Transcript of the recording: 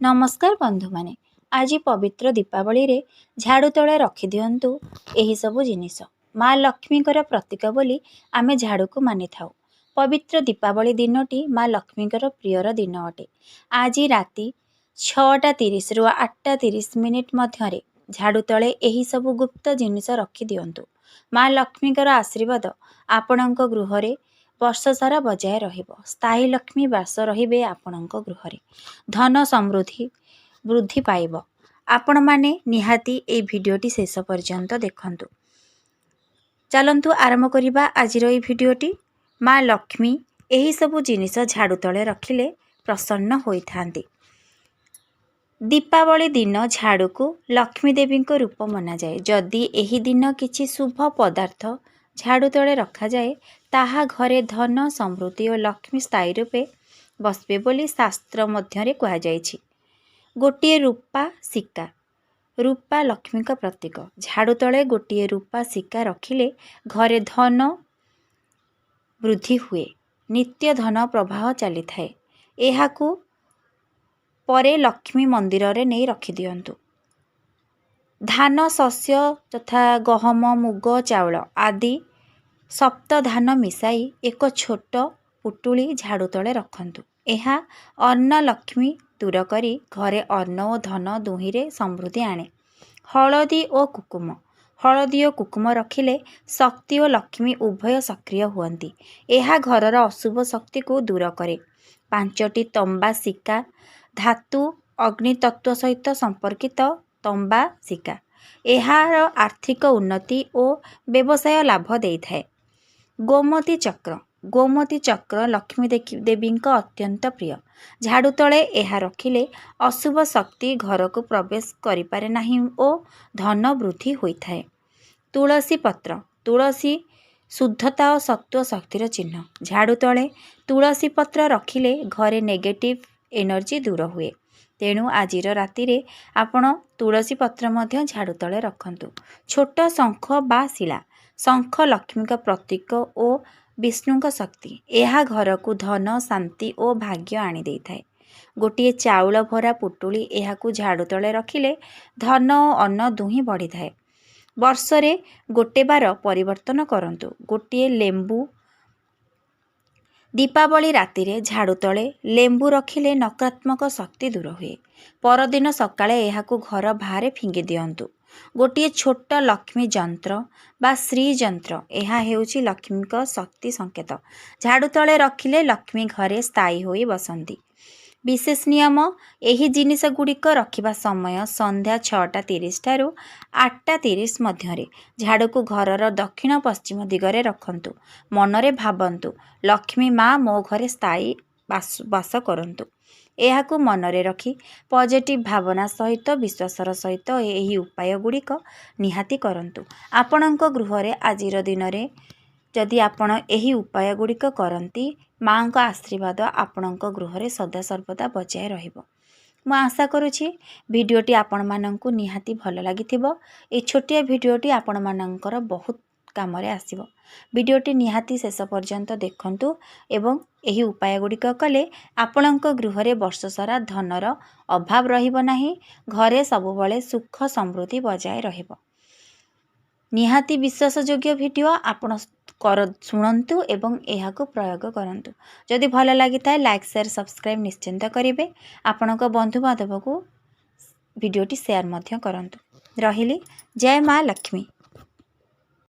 नमस्कार बंधु माने आज पवित्र दीपावली रे झाड़ू तले रखी दिंतु यही सबु जिनिस माँ लक्ष्मी प्रतीक बोली आमे झाड़ू को मानि थाउ। पवित्र दीपावली दिनटी माँ लक्ष्मी प्रियर दिन अटे। आज राति 6:30 रु 8:30 मध्य झाड़ू तले यही सबु गुप्त जिनिस रखी दिंतु। माँ लक्ष्मी आशीर्वाद आपणक गृह रे वर्ष सारा बजाय रहिबो। स्थायी लक्ष्मी वास रहिबे आपणक गृह रे। धन समृद्धि वृद्धि पाइब। आपण माने निहाती ए भिडियोटी शेष पर्यंत देखंतु। चलंतु आरंभ करिबा आजिर ए भिडियोटी। माँ लक्ष्मी एही सबु जिनिस झाड़ू तले रखिले प्रसन्न होइथांती। दीपावली दिन झाड़ू को लक्ष्मी देवी को रूप मना जाए। जदि एही दिन किछि शुभ पदार्थ झाड़ू तले रखा जाए ताहा घरे धन समृद्धि और लक्ष्मी स्थायी रूपे बसबे बोली शास्त्र मध्यरे कहा जायछि। गोटिए रूपा सिक्का रूपा लक्ष्मी का प्रतीक। झाड़ू तले गोटिए रूपा सिक्का रखिले घरे धन वृद्धि हुए, नित्य धन प्रवाह चली थाए। एहाकू परे लक्ष्मी मंदिर रे नहीं रखी दियंतु। धान शस्य तथा गहम मुग चाउल आदि सप्त धान मिसाई एक छोट पुटुली झाड़ू तले रखंतु। एहा अन्न लक्ष्मी दूर करी घरे अन्न और धन दुहिरे समृद्धि आणे। हलदी और कुकुम रखिले शक्ति और लक्ष्मी उभय सक्रिय हुअंती। एहा घरर अशुभ शक्ति को दूर करे। 5टी तंबा सिक्का धातु अग्नि तत्व सहित संपर्कित तंबा सिक्का एहार आर्थिक उन्नति और व्यवसाय लाभ देइथाए। गोमती चक्र लक्ष्मी देवी अत्यंत प्रिय। झाड़ू तले एहा रखिले अशुभ शक्ति घर को प्रवेश करि पारे नाही और धन वृद्धि होइथाए। तुलसी शुद्धता और सत्व शक्तिर चिन्ह। झाड़ू तले तुलसी पत्र रखिले घरे नेगेटिव एनर्जी दूर हुए। तेणु आजिर राति रे आपण तुलसी पत्र मध्य झाड़ू तले रखंतु। छोट शंख बा शिला शंख लक्ष्मी का प्रतीक और विष्णु का शक्ति। एहा घर को धन शांति और भाग्य आनी देई थाए। गोटिए चाउल भरा पुटुली एहाकू झाड़ू तले रखिले धन और अन्न दुही बढ़ी थाए। वर्षरे गोटे बार परिवर्तन करंतु। गोटिए लेंबू दीपावली राति रे झाड़ू तले लेंबू रखिले नकारात्मक शक्ति दूर हुए। परदिन सकाळे एहाकू घर बाहर फिंगी दियंतु। गोटिए छोट लक्ष्मी जंत्र बा श्री जंत्र एहा हेउची लक्ष्मी का शक्ति संकेत। झाड़ू तले रखिले लक्ष्मी घरे स्थायी होई बसंती। विशेष नियम एही जिनिस गुड़िक रखिबा समय संध्या 6:30 ठारू 8:30 मध्यरे झाड़ू को घरर दक्षिण पश्चिम दिगरे रखंतु। मनरे भाबंतु लक्ष्मी माँ मो घरे स्थायी वास करंतु। एहाकू मनरे रखी पॉजिटिव भावना सहित विश्वासर सहित एही उपाय गुड़िक निहाती करंतु। आपणक गृह रे आजिर दिन रे जदि आपण एही उपाय गुड़िक करंती माँ का आशीर्वाद आपणक गृह रे सदा सर्वदा बजाय रहिबो। मु आशा करुछि भिडियोटी आपण माननकु निहाती भल लागिथिबो। ए छोटिया भिडियोटी आपण माननकर बहुत काम रे आसीबो। भिडियोटी निहाती शेष पर्यंत देखंतु एवं एही उपाय गुड़िक कले आपणक गृह रे वर्ष सारा धनर अभाव रहिबो नाही। घरे सबुबले सुख समृद्धि बजाय रहिबो। निहाती विश्वासयोग्य भिडियो आपण शुणंतु एवं एहाको प्रयोग करंतु। जदि भल लगी थाए लाइक शेयर सब्सक्राइब निश्चिंत करिवे। आपणक बंधु बांधव को भिडियोटी शेयर मध्य करंतु। रहिली जय माँ लक्ष्मी।